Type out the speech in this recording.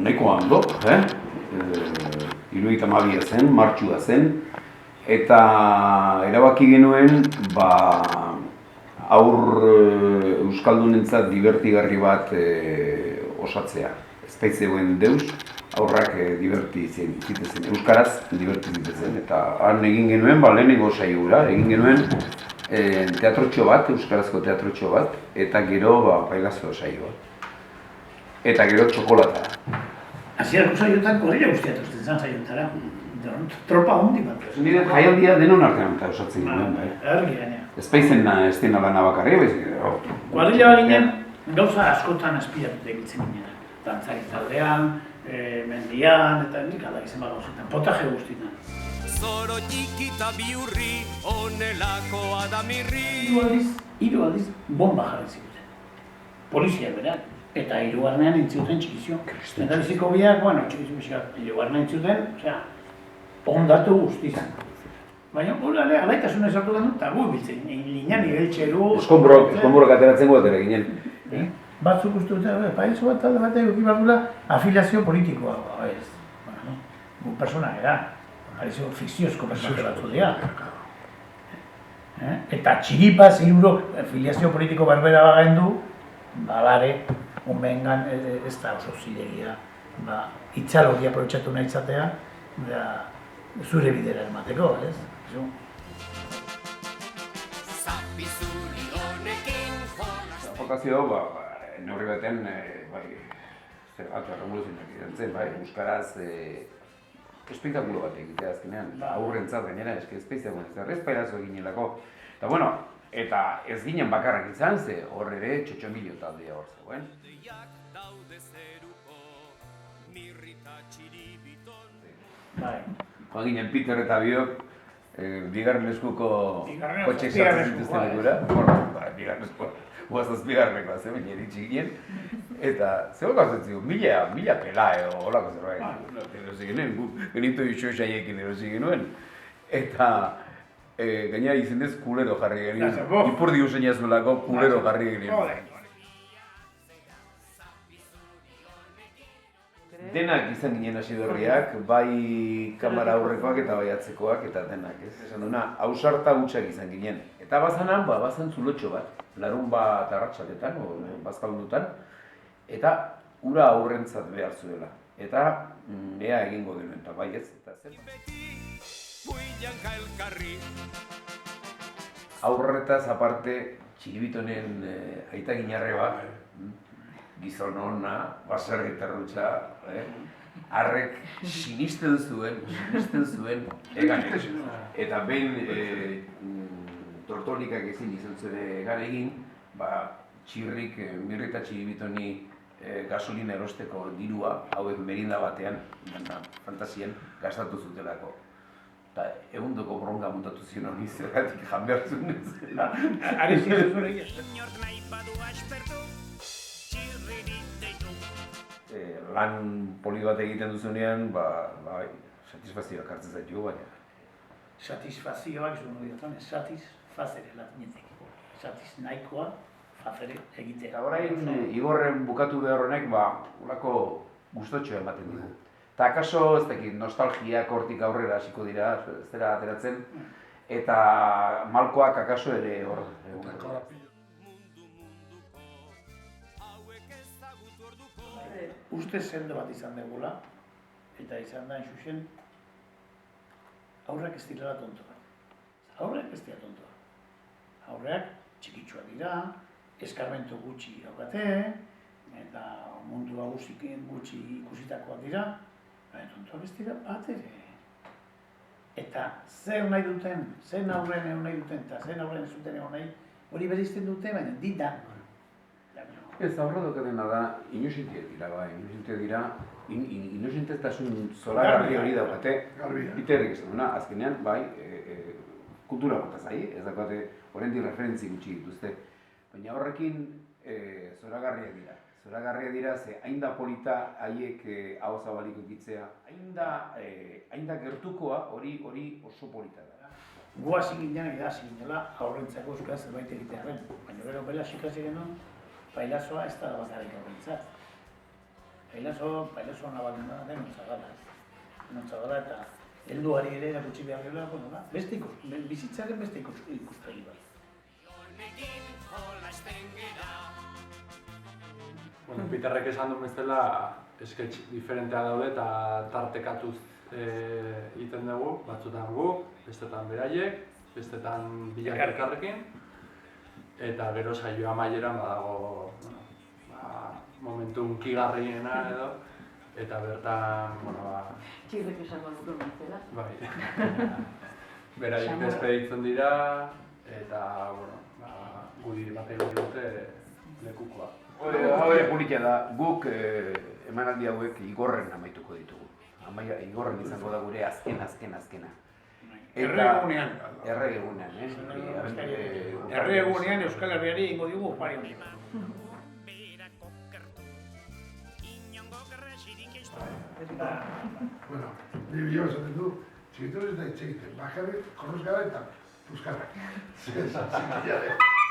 Nahiko ondo, 72 zen, martxua zen, eta erabaki genuen aur euskaldunentzat divertigarri bat osatzea. Ez baitzegoen deus, aurrak diverti zitezen, euskaraz diverti zitezen, eta han egin genuen, lehenengo saioa, egin genuen teatrotxo bat, euskarazko teatrotxo bat, eta gero bailazio saioa. Eta gero txokolata. Hasierako saioetan korrila guztiak usten zen saiotara. Tropa hondi bat. Nire jaialdia denon artean eta osatzen ginen, bai. Argi gaina. Ez baizen ez dena lana bakarria, baizik. Kuadrilla bat ginen, gauza askotan azpiatuta egitzen ginen. Dantzari taldean, mendian, eta nik ala izan bat gauzetan. Potaje guztietan. Zoro txikita biurri, onelakoa da mirri. Hiru aldiz, bomba jarri ziguten. Polizia berak. Eta hirugarrenean entzuten txikizio. Eta biziko biak, txikizio bizikak, hirugarrenean entzuten, ondatu guztizan. Baina, alaitasun esartu den dut, eta gu biltzen, linean ibeltxeru... Eskonborok ateratzen guat ere ginen. Batzuk uste dute, paezo bat talde bat egoki bat dula afiliazio politikoa. Gu persona era, parezo fikziozko personaje batzu dira. Eta txiripaz hiruro afiliazio politiko barbera bagain du, balare, unbengan ez da oso zilegia, itxalogia aprobetxatu nahi izatea, zure bidera emateko, ez? Apokazio, neurri baten, erremoluzionak izan zen, euskaraz espektakulo bat egitea azkenean, aurrentzat gainera, espeiziagoen ez errezpairazko eginelako. Eta bueno, eta ez ginen bakarrak izan, ze hor ere txotxomillo taldea hor zegoen. Joan ginen Peter eta biok, bigarren eskuko kotxek sartzen zituzten egura. Bigarren eskuko, guazazpigarrekoa zen, baina eritxik ginen. Eta zego gauzatzen zigun, mila pela edo holako zerbait. Erosi ginen, genitu xoxaiekin erosi genuen. Eta gainera izendez kulero jarri genuen. Ipurdi usein azuelako kulero jarri genuen. Denak izan ginen hasi berriak, bai kamara aurrekoak eta bai atzekoak eta denak, ez? Esan duna, ausarta gutxak izan ginen. Eta bazanan, bazan zulotxo bat, larun bat arratsatetan, bazkaldutan, eta ura aurrentzat behar zuela. Eta ea egingo genuen, eta bai ez, eta zer. Aurretaz aparte, Txiribitonen aita ginarre bat, gizon hona, baserri terrutxa, harrek sinisten zuen, eganek. Eta behin tortolikak ezin izan zuen egan egin, txirrik Mirri eta Txiribitoni gasolina erosteko dirua, hauek merinda batean, fantasien, gastatu zutelako. Eta egundoko bronka montatu zion honi zergatik jan behar zuen zela. Ari ziren zure egia. Lan poli bat egiten duzunean, satisfazioak hartzen zaitu, baina. Satisfazioak zuen hori satisfazere latinetik. Satis nahikoa, fazere egitea. Eta orain, Igorren bukatu behar honek, ulako gustotxoa ematen digu. Eta akaso, ez dakit, nostalgiak hortik aurrera hasiko dira, ez dira ateratzen, eta malkoak akaso ere hor. Uste sendo bat izan degula, eta izan da, xuxen, aurrak ez direla tontoak. Aurrak ez dira tontoak. Aurrak txikitsua dira, eskarmentu gutxi daukate, eta mundua gutxi ikusitakoak dira, baina tontoak ez dira bat ere. Eta zer nahi duten, zer aurren egon nahi duten, eta zer aurren ez duten egon nahi, hori berizten dute, baina dita. Ez, aurra daukatena da, inosentia dira, inosentetasun zoragarri hori daukate, Peterrik esan duna, azkenean, kultura bat azai, ez daukate horrendi referentzi gutxi dituzte, baina horrekin zoragarriak dira. Zoragarriak dira, ze hain da polita haiek hau zabaliko egitzea, hain da gertukoa hori oso polita da. guazi ginen eta hasi ginela aurrentzako euskara zerbait egitearen. Baina gero bailas ikasi genuen, bailazoa ez da bakarrik aurrentzat. Bailazoa nabalden da denontzagala eta helduari ere erakutsi behar dela, bizitzaren beste ikuspegi bat. Bueno, Peterrek esan duen bezala, sketch diferentea daude eta tartekatuz egiten dugu, batzutan gu, bestetan beraiek, bestetan bilak elkarrekin, eta gero saioa amaieran badago momentu hunkigarriena edo, eta bertan, Txirrek esango nuke bezala. Bai, beraiek despeditzen dira, eta, guri bat egin dute lekukoa. Hau ere politia da, guk emanaldi hauek igorren amaituko ditugu. Igorren izango da gure azkena. Erregunean. Erregunean, Erregunean Euskal Herriari ingo digu opari honik. Bueno, nire bilo esaten du, txikitu ez da itxegiten, bakarrik, korruz gara eta puzkarrak. Zikila